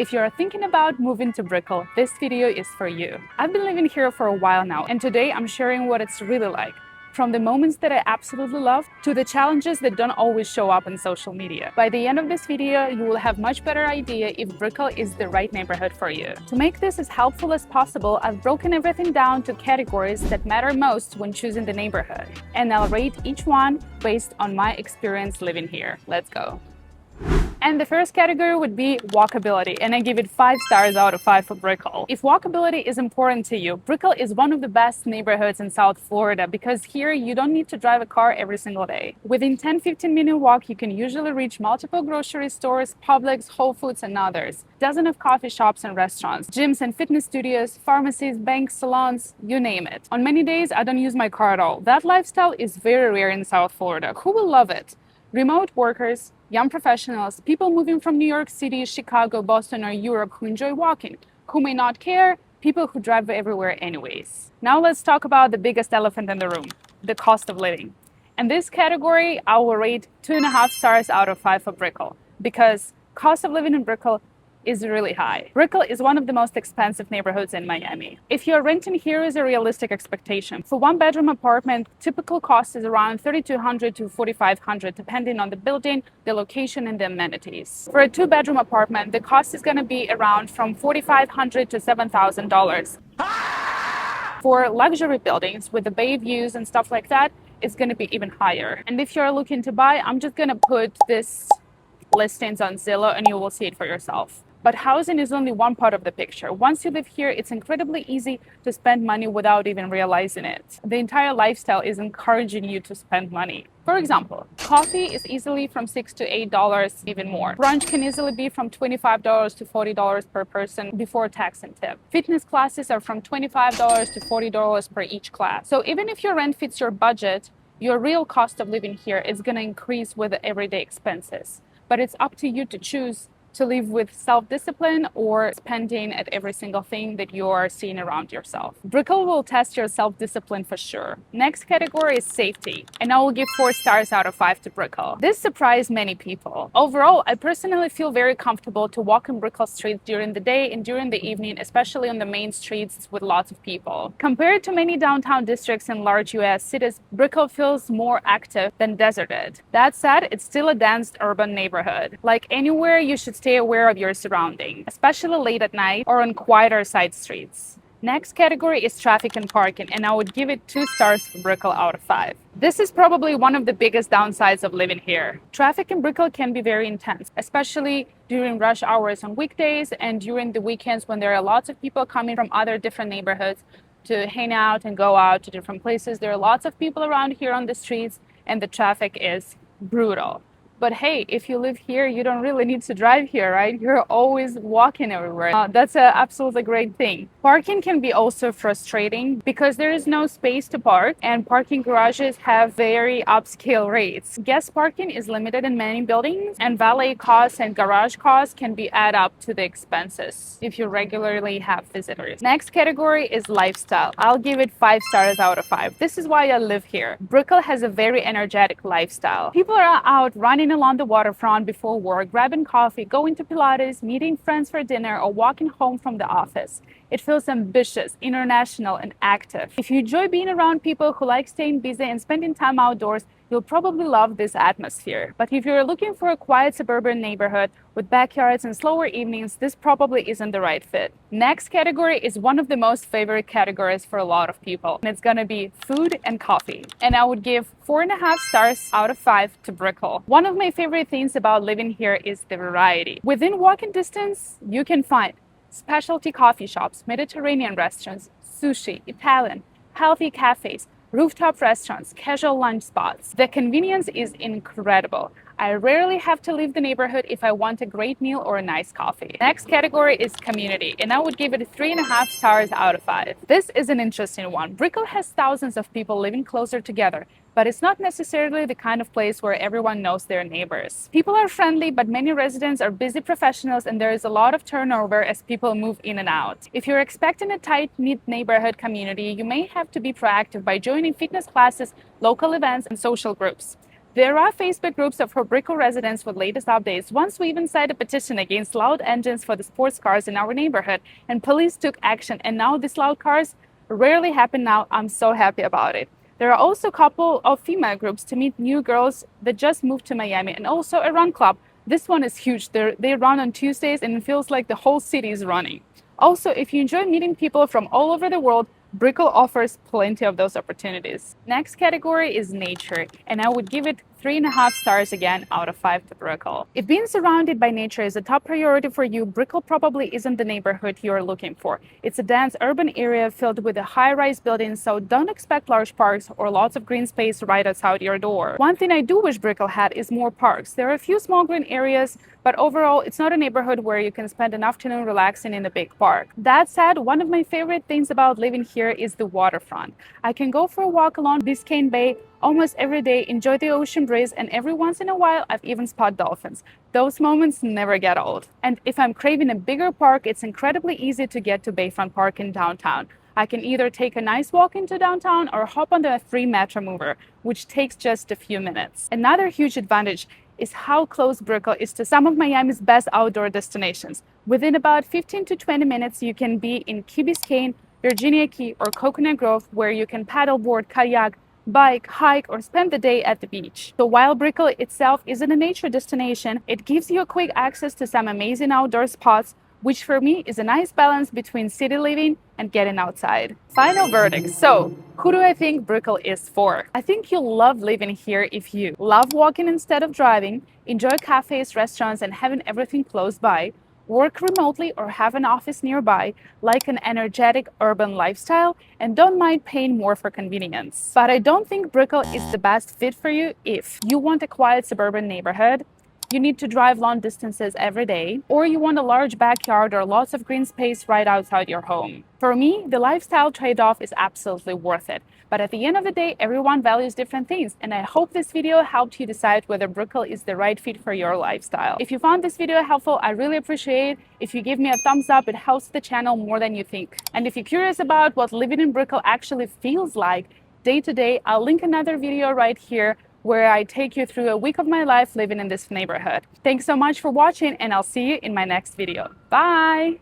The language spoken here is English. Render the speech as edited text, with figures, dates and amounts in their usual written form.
If you're thinking about moving to Brickell, this video is for you. I've been living here for a while now, and today I'm sharing what it's really like. From the moments that I absolutely love to the challenges that don't always show up on social media. By the end of this video, you will have much better idea if Brickell is the right neighborhood for you. To make this as helpful as possible, I've broken everything down to categories that matter most when choosing the neighborhood. And I'll rate each one based on my experience living here. Let's go. And the first category would be walkability, and I give it 5 stars out of 5 for Brickell. If walkability is important to you, Brickell is one of the best neighborhoods in South Florida because here you don't need to drive a car every single day. Within 10-15 minute walk, you can usually reach multiple grocery stores, Publix, Whole Foods, and others. Dozens of coffee shops and restaurants, gyms and fitness studios, pharmacies, banks, salons, you name it. On many days, I don't use my car at all. That lifestyle is very rare in South Florida. Who will love it? Remote workers, young professionals, people moving from New York City, Chicago, Boston, or Europe who enjoy walking, who may not care, people who drive everywhere anyways. Now let's talk about the biggest elephant in the room, the cost of living. In this category, I will rate 2.5 stars out of 5 for Brickell because cost of living in Brickell is really high. Brickell is one of the most expensive neighborhoods in Miami. If you're renting, here is a realistic expectation. For one-bedroom apartment, typical cost is around $3,200 to $4,500, depending on the building, the location, and the amenities. For a 2-bedroom apartment, the cost is going to be around from $4,500 to $7,000. For luxury buildings with the bay views and stuff like that, it's going to be even higher. And if you're looking to buy, I'm just going to put this listings on Zillow and you will see it for yourself. But housing is only one part of the picture. Once you live here, it's incredibly easy to spend money without even realizing it. The entire lifestyle is encouraging you to spend money. For example, coffee is easily from $6 to $8, even more. Brunch can easily be from $25 to $40 per person before tax and tip. Fitness classes are from $25 to $40 per each class. So even if your rent fits your budget, your real cost of living here is going to increase with the everyday expenses. But it's up to you to choose to live with self-discipline or spending at every single thing that you are seeing around yourself. Brickell will test your self-discipline for sure. Next category is safety, and I will give 4 stars out of 5 to Brickell. This surprised many people. Overall, I personally feel very comfortable to walk in Brickell streets during the day and during the evening, especially on the main streets with lots of people. Compared to many downtown districts in large US cities, Brickell feels more active than deserted. That said, it's still a dense urban neighborhood. Like anywhere, you should stay aware of your surroundings, especially late at night or on quieter side streets. Next category is traffic and parking, and I would give it 2 stars for Brickell out of 5. This is probably one of the biggest downsides of living here. Traffic in Brickell can be very intense, especially during rush hours on weekdays and during the weekends when there are lots of people coming from other different neighborhoods to hang out and go out to different places. There are lots of people around here on the streets, and the traffic is brutal. But hey, if you live here, you don't really need to drive here, right? You're always walking everywhere. That's an absolutely great thing. Parking can be also frustrating because there is no space to park, and parking garages have very upscale rates. Guest parking is limited in many buildings, and valet costs and garage costs can be add up to the expenses if you regularly have visitors. Next category is lifestyle. I'll give it 5 stars out of 5. This is why I live here. Brickell has a very energetic lifestyle. People are out running along the waterfront before work, grabbing coffee, going to Pilates, meeting friends for dinner, or walking home from the office. It feels ambitious, international, and active. If you enjoy being around people who like staying busy and spending time outdoors, you'll probably love this atmosphere. But if you're looking for a quiet suburban neighborhood with backyards and slower evenings, this probably isn't the right fit. Next category is one of the most favorite categories for a lot of people, and it's gonna be food and coffee. And I would give 4.5 stars out of 5 to Brickell. One of my favorite things about living here is the variety. Within walking distance, you can find specialty coffee shops, Mediterranean restaurants, sushi, Italian, healthy cafes, rooftop restaurants, casual lunch spots. The convenience is incredible. I rarely have to leave the neighborhood if I want a great meal or a nice coffee. Next category is community, and I would give it 3.5 stars out of 5. This is an interesting one. Brickell has thousands of people living closer together, but it's not necessarily the kind of place where everyone knows their neighbors. People are friendly, but many residents are busy professionals, and there is a lot of turnover as people move in and out. If you're expecting a tight-knit neighborhood community, you may have to be proactive by joining fitness classes, local events, and social groups. There are Facebook groups for Brickell residents with latest updates. Once we even signed a petition against loud engines for the sports cars in our neighborhood, and police took action. And now these loud cars rarely happen now. I'm so happy about it. There are also a couple of female groups to meet new girls that just moved to Miami, and also a run club. This one is huge. They run on Tuesdays, and it feels like the whole city is running. Also, if you enjoy meeting people from all over the world, Brickell offers plenty of those opportunities. Next category is nature, and I would give it 3.5 stars again out of 5 to Brickell. If being surrounded by nature is a top priority for you, Brickell probably isn't the neighborhood you're looking for. It's a dense urban area filled with high-rise buildings, so don't expect large parks or lots of green space right outside your door. One thing I do wish Brickell had is more parks. There are a few small green areas, but overall, it's not a neighborhood where you can spend an afternoon relaxing in a big park. That said, one of my favorite things about living here is the waterfront. I can go for a walk along Biscayne Bay almost every day, enjoy the ocean breeze, and every once in a while, I've even spotted dolphins. Those moments never get old. And if I'm craving a bigger park, it's incredibly easy to get to Bayfront Park in downtown. I can either take a nice walk into downtown or hop on the free metro mover, which takes just a few minutes. Another huge advantage is how close Brickell is to some of Miami's best outdoor destinations. Within about 15 to 20 minutes, you can be in Key Biscayne, Virginia Key, or Coconut Grove, where you can paddleboard, kayak, bike, hike, or spend the day at the beach. So while Brickell itself isn't a nature destination, it gives you a quick access to some amazing outdoor spots, which for me is a nice balance between city living and getting outside. Final verdict. So, who do I think Brickell is for? I think you'll love living here if you love walking instead of driving, enjoy cafes, restaurants, and having everything close by, work remotely or have an office nearby, like an energetic urban lifestyle, and don't mind paying more for convenience. But I don't think Brickell is the best fit for you if you want a quiet suburban neighborhood, you need to drive long distances every day, or you want a large backyard or lots of green space right outside your home. For me, the lifestyle trade-off is absolutely worth it. But at the end of the day, everyone values different things, and I hope this video helped you decide whether Brickell is the right fit for your lifestyle. If you found this video helpful, I really appreciate it if you give me a thumbs up. It helps the channel more than you think. And if you're curious about what living in Brickell actually feels like day to day, I'll link another video right here where I take you through a week of my life living in this neighborhood. Thanks so much for watching, and I'll see you in my next video. Bye!